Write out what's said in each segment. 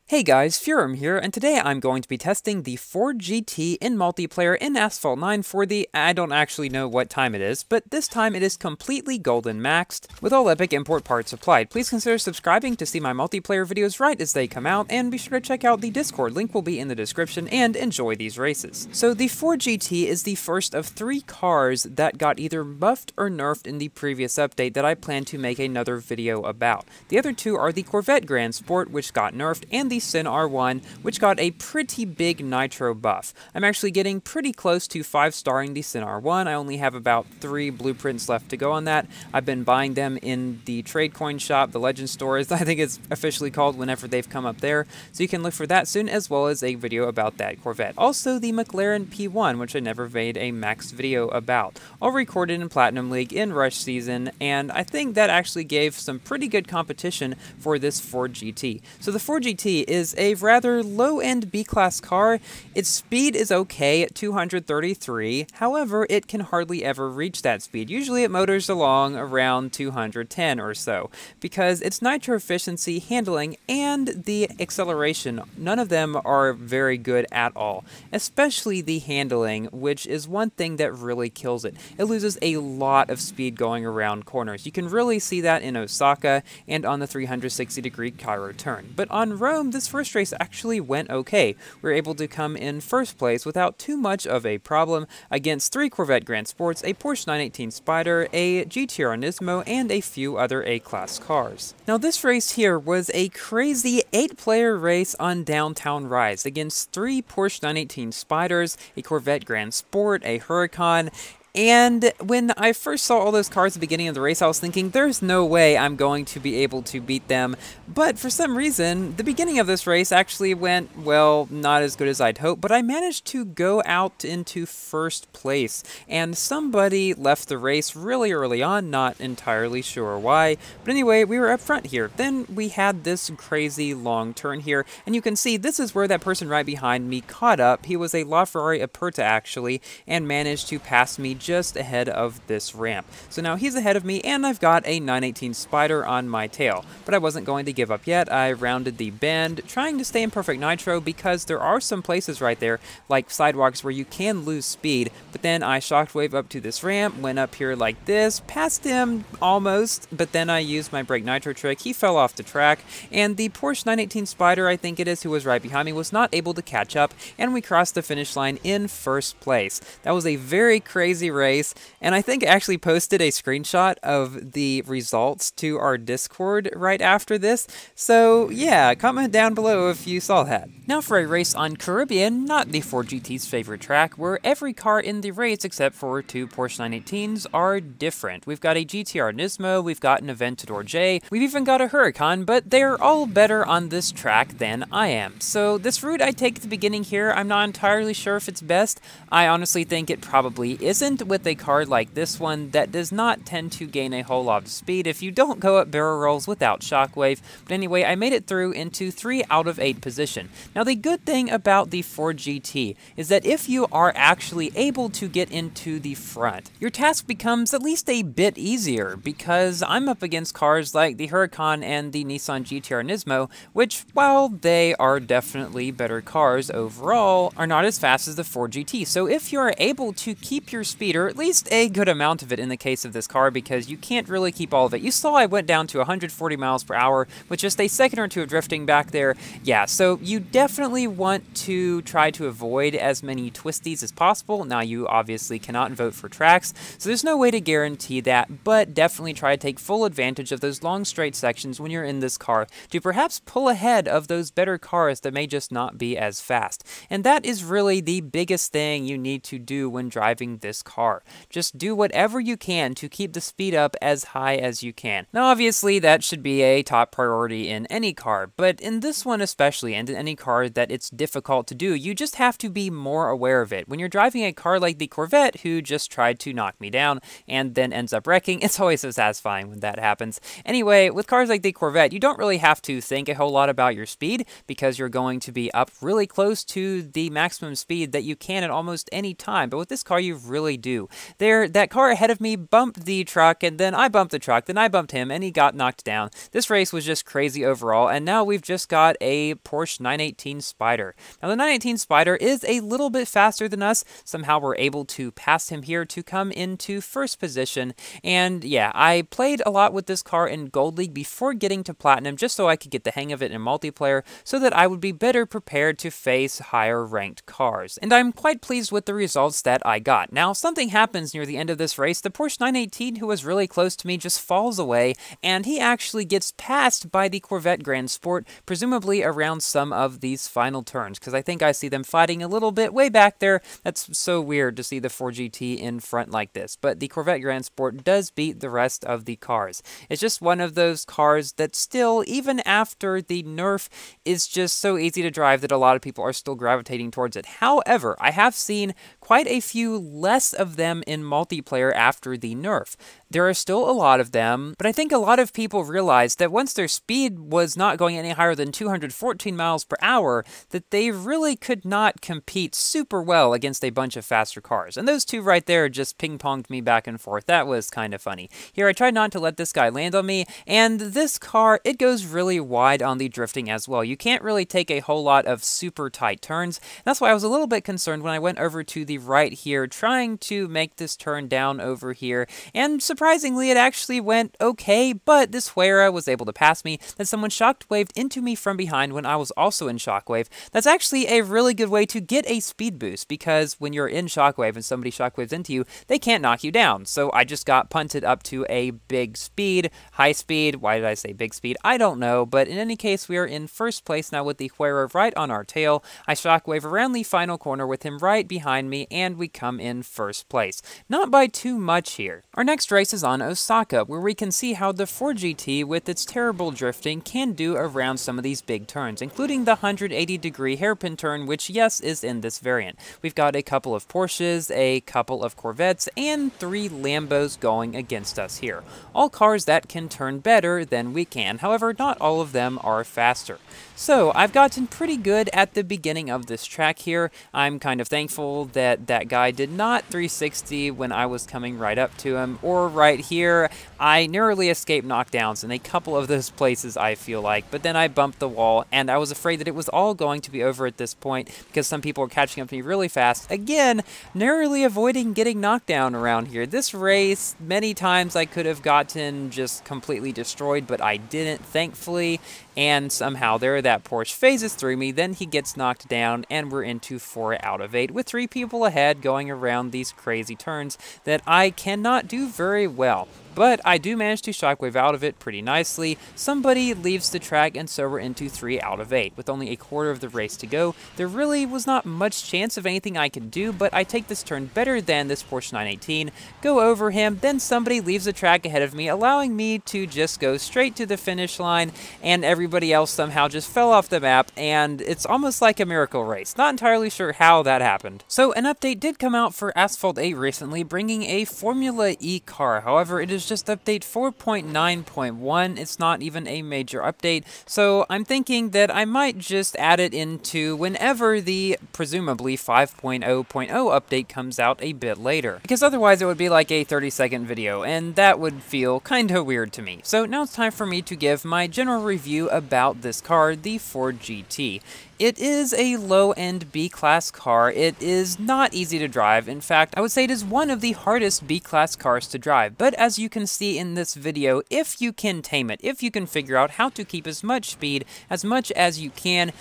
Hey guys, Furum here, and today I'm going to be testing the Ford GT in multiplayer in Asphalt 9 for the, I don't actually know what time it is, but this time it is completely golden maxed, with all epic import parts applied. Please consider subscribing to see my multiplayer videos right as they come out, and be sure to check out the Discord, link will be in the description, and enjoy these races. So the Ford GT is the first of 3 cars that got either buffed or nerfed in the previous update that I plan to make another video about. The other 2 are the Corvette Grand Sport, which got nerfed, and the Sin R1, which got a pretty big nitro buff. I'm actually getting pretty close to 5-starring the Sin R1. I only have about 3 blueprints left to go on that. I've been buying them in the trade coin shop, the Legend stores, I think it's officially called whenever they've come up there, so you can look for that soon, as well as a video about that Corvette. Also, the McLaren P1, which I never made a maxed video about, all recorded in Platinum League in Rush Season, and I think that actually gave some pretty good competition for this Ford GT. So the Ford GT is a rather low-end B-class car. Its speed is okay at 233, however, it can hardly ever reach that speed. Usually it motors along around 210 or so, because its nitro efficiency, handling, and the acceleration, none of them are very good at all. Especially the handling, which is one thing that really kills it. It loses a lot of speed going around corners. You can really see that in Osaka and on the 360-degree Cairo turn. But on Rome, this first race actually went okay. We were able to come in first place without too much of a problem against 3 Corvette Grand Sports, a Porsche 918 Spyder, a GTR Nismo, and a few other A-class cars. Now this race here was a crazy 8-player race on Downtown Rise against 3 Porsche 918 Spyders, a Corvette Grand Sport, a Huracan, and when I first saw all those cars at the beginning of the race, I was thinking, there's no way I'm going to be able to beat them. But for some reason, the beginning of this race actually went, well, not as good as I'd hoped, but I managed to go out into first place. And somebody left the race really early on, not entirely sure why. But anyway, we were up front here. Then we had this crazy long turn here, and you can see this is where that person right behind me caught up. He was a LaFerrari Aperta actually, and managed to pass me just ahead of this ramp. So now he's ahead of me, and I've got a 918 Spyder on my tail. But I wasn't going to give up yet. I rounded the bend, trying to stay in perfect nitro because there are some places right there, like sidewalks, where you can lose speed. But then I shockwave up to this ramp, went up here like this, passed him almost, but then I used my brake nitro trick. He fell off the track, and the Porsche 918 Spyder, I think it is, who was right behind me, was not able to catch up, and we crossed the finish line in first place. That was a very crazy race, and I think I actually posted a screenshot of the results to our Discord right after this, so yeah, comment down below if you saw that. Now for a race on Caribbean, not the Ford GT's favorite track, where every car in the race except for 2 Porsche 918s are different. We've got a GTR Nismo, we've got an Aventador J, we've even got a Huracan, but they're all better on this track than I am. So this route I take at the beginning here, I'm not entirely sure if it's best. I honestly think it probably isn't, with a car like this one that does not tend to gain a whole lot of speed if you don't go up barrel rolls without shockwave. But anyway, I made it through into 3 out of 8 position. Now the good thing about the Ford GT is that if you are actually able to get into the front, your task becomes at least a bit easier, because I'm up against cars like the Huracan and the Nissan GTR Nismo, which, while they are definitely better cars overall, are not as fast as the Ford GT. So if you're able to keep your speed, or at least a good amount of it in the case of this car, because you can't really keep all of it. You saw I went down to 140 miles per hour with just a second or 2 of drifting back there. Yeah, so you definitely want to try to avoid as many twisties as possible. Now, you obviously cannot vote for tracks, so there's no way to guarantee that, but definitely try to take full advantage of those long straight sections when you're in this car to perhaps pull ahead of those better cars that may just not be as fast. And that is really the biggest thing you need to do when driving this car. Just do whatever you can to keep the speed up as high as you can. Now, obviously, that should be a top priority in any car, but in this one especially, and in any car that it's difficult to do, you just have to be more aware of it. When you're driving a car like the Corvette, who just tried to knock me down and then ends up wrecking, it's always so satisfying when that happens. Anyway, with cars like the Corvette, you don't really have to think a whole lot about your speed, because you're going to be up really close to the maximum speed that you can at almost any time. But with this car, you really do do. That car ahead of me bumped the truck, and then I bumped the truck, then I bumped him, and he got knocked down. This race was just crazy overall, and now we've just got a Porsche 918 Spyder. Now the 918 Spyder is a little bit faster than us. Somehow we're able to pass him here to come into first position, and yeah, I played a lot with this car in Gold League before getting to Platinum just so I could get the hang of it in multiplayer so that I would be better prepared to face higher ranked cars. And I'm quite pleased with the results that I got. Now, something happens near the end of this race. The Porsche 918, who was really close to me, just falls away, and he actually gets passed by the Corvette Grand Sport, presumably around some of these final turns, because I think I see them fighting a little bit way back there. That's so weird to see the 4GT in front like this, but the Corvette Grand Sport does beat the rest of the cars. It's just one of those cars that still, even after the nerf, is just so easy to drive that a lot of people are still gravitating towards it. However, I have seen quite a few less of them in multiplayer after the nerf. There are still a lot of them, but I think a lot of people realized that once their speed was not going any higher than 214 miles per hour, that they really could not compete super well against a bunch of faster cars. And those two right there just ping-ponged me back and forth. That was kind of funny. Here, I tried not to let this guy land on me, and this car, it goes really wide on the drifting as well. You can't really take a whole lot of super tight turns. That's why I was a little bit concerned when I went over to the right here, trying to make this turn down over here, and surprisingly, it actually went okay, but this Huera was able to pass me. Then someone shockwaved into me from behind when I was also in shockwave. That's actually a really good way to get a speed boost, because when you're in shockwave and somebody shockwaves into you, they can't knock you down. So I just got punted up to a big speed, high speed. Why did I say big speed? I don't know, but in any case, we are in first place now with the Huera right on our tail. I shockwave around the final corner with him right behind me, and we come in first place. Not by too much here. Our next race is on Osaka, where we can see how the 4GT with its terrible drifting can do around some of these big turns, including the 180-degree hairpin turn, which yes, is in this variant. We've got a couple of Porsches, a couple of Corvettes, and 3 Lambos going against us here. All cars that can turn better than we can, however, not all of them are faster. So, I've gotten pretty good at the beginning of this track here. I'm kind of thankful that that guy did not 360 when I was coming right up to him, or right here. I narrowly escaped knockdowns in a couple of those places, I feel like, but then I bumped the wall, and I was afraid that it was all going to be over at this point, because some people were catching up to me really fast. Again, narrowly avoiding getting knocked down around here. This race, many times I could have gotten just completely destroyed, but I didn't, thankfully, and somehow there that Porsche phases through me, then he gets knocked down, and we're into 4 out of 8, with 3 people ahead going around these crazy turns that I cannot do very well. But I do manage to shockwave out of it pretty nicely. Somebody leaves the track, and so we're into 3 out of 8. With only a quarter of the race to go, there really was not much chance of anything I could do, but I take this turn better than this Porsche 918, go over him, then somebody leaves the track ahead of me, allowing me to just go straight to the finish line, and everybody else somehow just fell off the map, and it's almost like a miracle race. Not entirely sure how that happened. So an update did come out for Asphalt 8 recently, bringing a Formula E car. However, it is just update 4.9.1. It's not even a major update, so I'm thinking that I might just add it into whenever the presumably 5.0.0 update comes out a bit later, because otherwise it would be like a 30-second video, and that would feel kinda weird to me. So now it's time for me to give my general review about this car, the 4GT. It is a low-end B-Class car. It is not easy to drive. In fact, I would say it is one of the hardest B-Class cars to drive. But as you can see in this video, if you can tame it, if you can figure out how to keep as much speed, as much as you can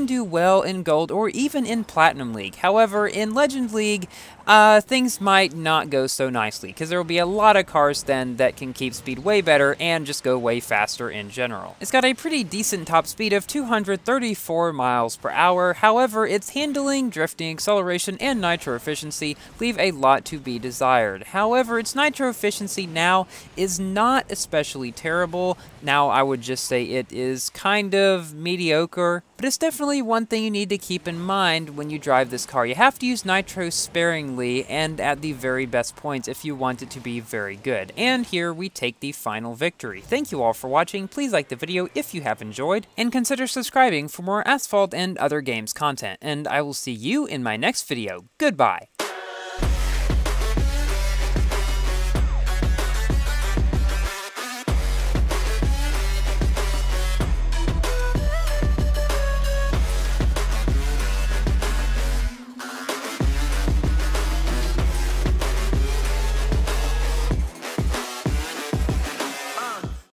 do well in Gold or even in Platinum League. However, in Legend League, things might not go so nicely, because there will be a lot of cars then that can keep speed way better and just go way faster in general. It's got a pretty decent top speed of 234 miles per hour, however, its handling, drifting, acceleration, and nitro efficiency leave a lot to be desired. However, its nitro efficiency now is not especially terrible. Now, I would just say it is kind of mediocre, but it's definitely one thing you need to keep in mind when you drive this car. You have to use nitro sparingly and at the very best points if you want it to be very good. And here we take the final victory. Thank you all for watching. Please like the video if you have enjoyed, and consider subscribing for more Asphalt and other games content. And I will see you in my next video. Goodbye!